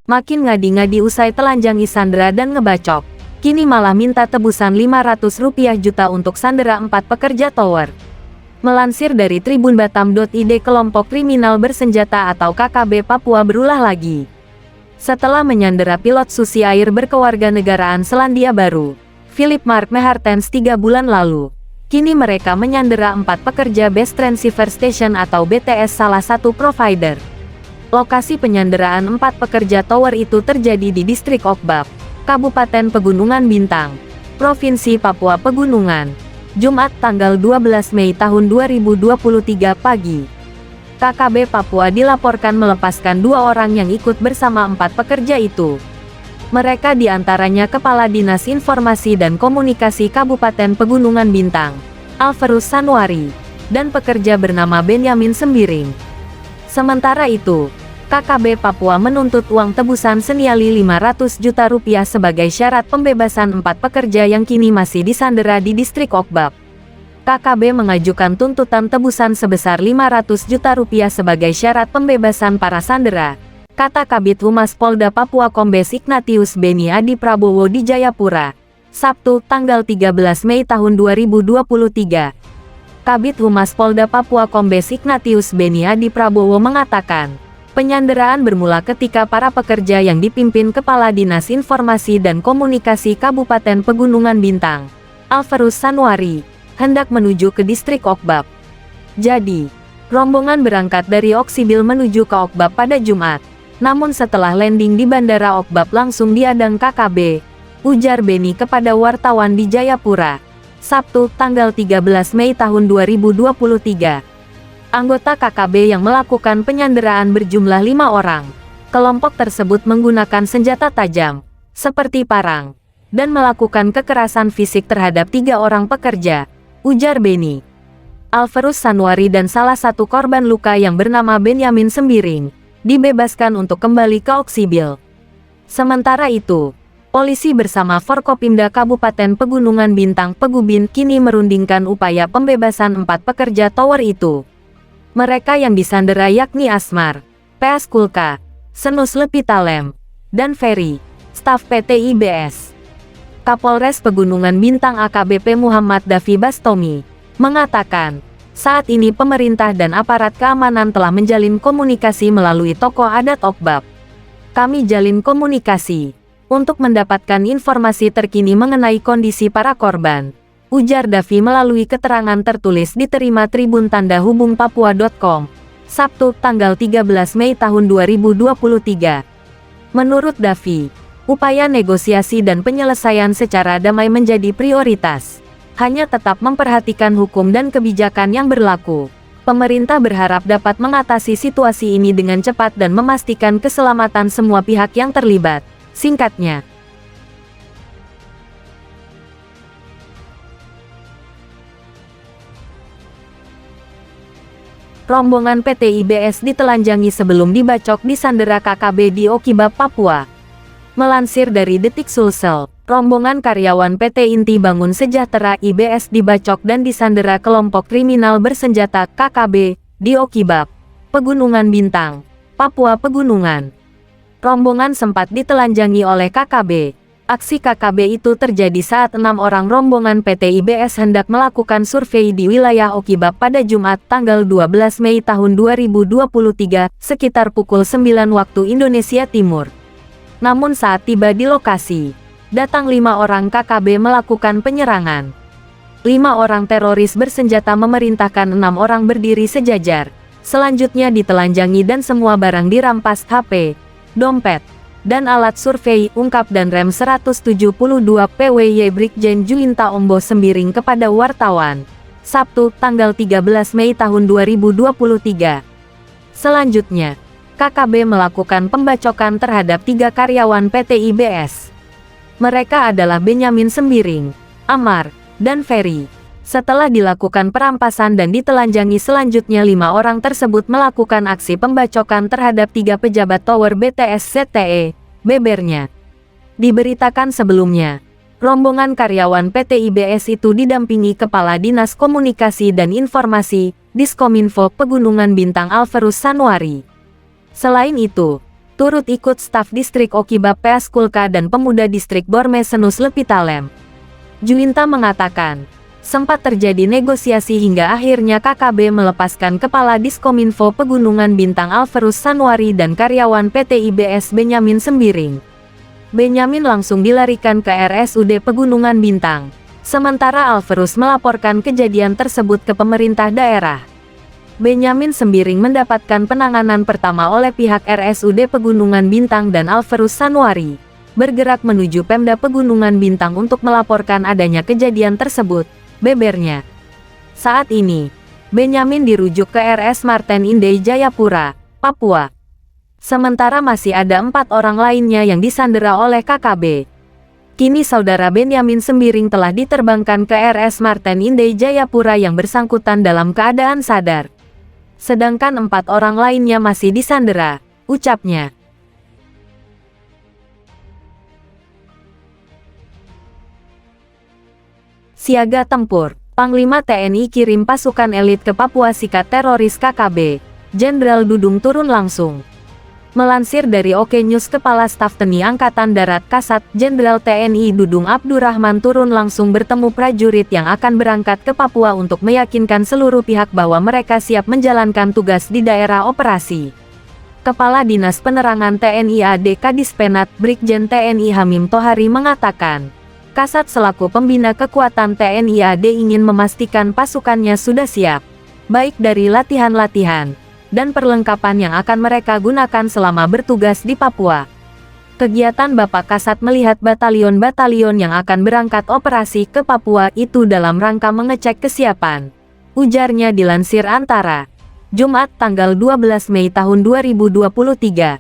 Makin ngadi-ngadi usai telanjangi Sandra dan ngebacok. Kini malah minta tebusan Rp500 juta untuk sandera 4 pekerja tower. Melansir dari tribunbatam.id, kelompok kriminal bersenjata atau KKB Papua berulah lagi. Setelah menyandera pilot Susi Air berkewarganegaraan Selandia Baru, Philip Mark Mehartens 3 bulan lalu, kini mereka menyandera 4 pekerja Base Transceiver Station atau BTS, salah satu provider. Lokasi penyanderaan 4 pekerja tower itu terjadi di Distrik Okbab, Kabupaten Pegunungan Bintang, Provinsi Papua Pegunungan, Jumat tanggal 12 Mei tahun 2023 pagi. KKB Papua dilaporkan melepaskan 2 orang yang ikut bersama 4 pekerja itu. Mereka diantaranya Kepala Dinas Informasi dan Komunikasi Kabupaten Pegunungan Bintang, Alverus Sanuari, dan pekerja bernama Benyamin Sembiring. Sementara itu, KKB Papua menuntut uang tebusan senilai Rp500 juta sebagai syarat pembebasan 4 pekerja yang kini masih disandera di Distrik Okbab. KKB mengajukan tuntutan tebusan sebesar Rp500 juta sebagai syarat pembebasan para sandera, kata Kabid Humas Polda Papua Kombes Ignatius Beni Adi Prabowo di Jayapura, Sabtu tanggal 13 Mei tahun 2023. Kabid Humas Polda Papua Kombes Ignatius Beni Adi Prabowo mengatakan, penyanderaan bermula ketika para pekerja yang dipimpin Kepala Dinas Informasi dan Komunikasi Kabupaten Pegunungan Bintang, Alverus Sanuari, hendak menuju ke Distrik Okbab. Jadi, rombongan berangkat dari Oksibil menuju ke Okbab pada Jumat. Namun setelah landing di Bandara Okbab langsung diadang KKB, ujar Beni kepada wartawan di Jayapura, Sabtu tanggal 13 Mei tahun 2023. Anggota KKB yang melakukan penyanderaan berjumlah 5 orang. Kelompok tersebut menggunakan senjata tajam, seperti parang, dan melakukan kekerasan fisik terhadap 3 orang pekerja, ujar Beni. Alverus Sanuari dan salah satu korban luka yang bernama Benyamin Sembiring dibebaskan untuk kembali ke Oksibil. Sementara itu, polisi bersama Forkopimda Kabupaten Pegunungan Bintang Pegubin kini merundingkan upaya pembebasan 4 pekerja tower itu. Mereka yang disandera yakni Asmar, PS Kulka, Senus Lepitalem, dan Ferry, staf PT IBS. Kapolres Pegunungan Bintang AKBP Muhammad Davi Bastomi mengatakan, saat ini pemerintah dan aparat keamanan telah menjalin komunikasi melalui tokoh adat Okbab. Kami jalin komunikasi untuk mendapatkan informasi terkini mengenai kondisi para korban, ujar Davi melalui keterangan tertulis diterima Tribun Tanda Hubung Papua.com, Sabtu tanggal 13 Mei tahun 2023. Menurut Davi, upaya negosiasi dan penyelesaian secara damai menjadi prioritas. Hanya tetap memperhatikan hukum dan kebijakan yang berlaku. Pemerintah berharap dapat mengatasi situasi ini dengan cepat dan memastikan keselamatan semua pihak yang terlibat, singkatnya. Rombongan PT IBS ditelanjangi sebelum dibacok di sandera KKB di Okibab, Papua. Melansir dari Detik Sulsel, rombongan karyawan PT Inti Bangun Sejahtera IBS dibacok dan disandera kelompok kriminal bersenjata KKB di Okibab, Pegunungan Bintang, Papua Pegunungan. Rombongan sempat ditelanjangi oleh KKB. Aksi KKB itu terjadi saat 6 orang rombongan PT IBS hendak melakukan survei di wilayah Okibab pada Jumat tanggal 12 Mei tahun 2023 sekitar pukul 9 waktu Indonesia Timur. Namun saat tiba di lokasi, datang 5 orang KKB melakukan penyerangan. 5 orang teroris bersenjata memerintahkan 6 orang berdiri sejajar. Selanjutnya ditelanjangi dan semua barang dirampas, HP, dompet, dan alat survei, ungkap dan rem 172 PWY Brigjen Juwinta Ombo Sembiring kepada wartawan, Sabtu tanggal 13 Mei tahun 2023. Selanjutnya, KKB melakukan pembacokan terhadap 3 karyawan PT IBS. Mereka adalah Benyamin Sembiring, Amar, dan Ferry. Setelah dilakukan perampasan dan ditelanjangi selanjutnya 5 orang tersebut melakukan aksi pembacokan terhadap 3 pejabat tower BTS ZTE, bebernya. Diberitakan sebelumnya, rombongan karyawan PT IBS itu didampingi Kepala Dinas Komunikasi dan Informasi, Diskominfo Pegunungan Bintang Alverus Sanuari. Selain itu, turut ikut staf distrik Okibab Peaskulka dan pemuda distrik Borme Senus Lepitalem. Juwinta mengatakan, sempat terjadi negosiasi hingga akhirnya KKB melepaskan Kepala Diskominfo Pegunungan Bintang Alferus Sanwari dan karyawan PT IBS Benyamin Sembiring. Benyamin langsung dilarikan ke RSUD Pegunungan Bintang, sementara Alferus melaporkan kejadian tersebut ke pemerintah daerah. Benyamin Sembiring mendapatkan penanganan pertama oleh pihak RSUD Pegunungan Bintang dan Alferus Sanwari bergerak menuju Pemda Pegunungan Bintang untuk melaporkan adanya kejadian tersebut, bebernya. Saat ini, Benyamin dirujuk ke RS Marten Indah Jayapura, Papua. Sementara masih ada 4 orang lainnya yang disandera oleh KKB. Kini saudara Benyamin Sembiring telah diterbangkan ke RS Marten Indah Jayapura yang bersangkutan dalam keadaan sadar. Sedangkan 4 orang lainnya masih disandera, ucapnya. Siaga tempur, Panglima TNI kirim pasukan elit ke Papua sikat teroris KKB, Jenderal Dudung turun langsung. Melansir dari Oke News, Kepala Staf TNI Angkatan Darat Kasat Jenderal TNI Dudung Abdurrahman turun langsung bertemu prajurit yang akan berangkat ke Papua untuk meyakinkan seluruh pihak bahwa mereka siap menjalankan tugas di daerah operasi. Kepala Dinas Penerangan TNI AD Kadispenat Brigjen TNI Hamim Tohari mengatakan, Kasat selaku pembina kekuatan TNI AD ingin memastikan pasukannya sudah siap, baik dari latihan-latihan dan perlengkapan yang akan mereka gunakan selama bertugas di Papua. Kegiatan Bapak Kasat melihat batalion-batalion yang akan berangkat operasi ke Papua itu dalam rangka mengecek kesiapan, ujarnya dilansir Antara. Jumat tanggal 12 Mei tahun 2023.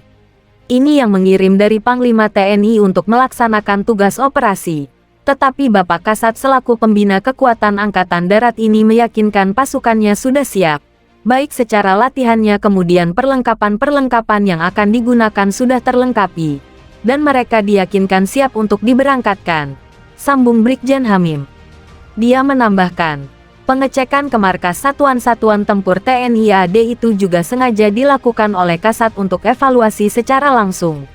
Ini yang mengirim dari Panglima TNI untuk melaksanakan tugas operasi. Tetapi Bapak Kasat selaku pembina kekuatan Angkatan Darat ini meyakinkan pasukannya sudah siap, baik secara latihannya kemudian perlengkapan-perlengkapan yang akan digunakan sudah terlengkapi, dan mereka diyakinkan siap untuk diberangkatkan, sambung Brigjen Hamim. Dia menambahkan, pengecekan ke markas satuan-satuan tempur TNI AD itu juga sengaja dilakukan oleh Kasat untuk evaluasi secara langsung.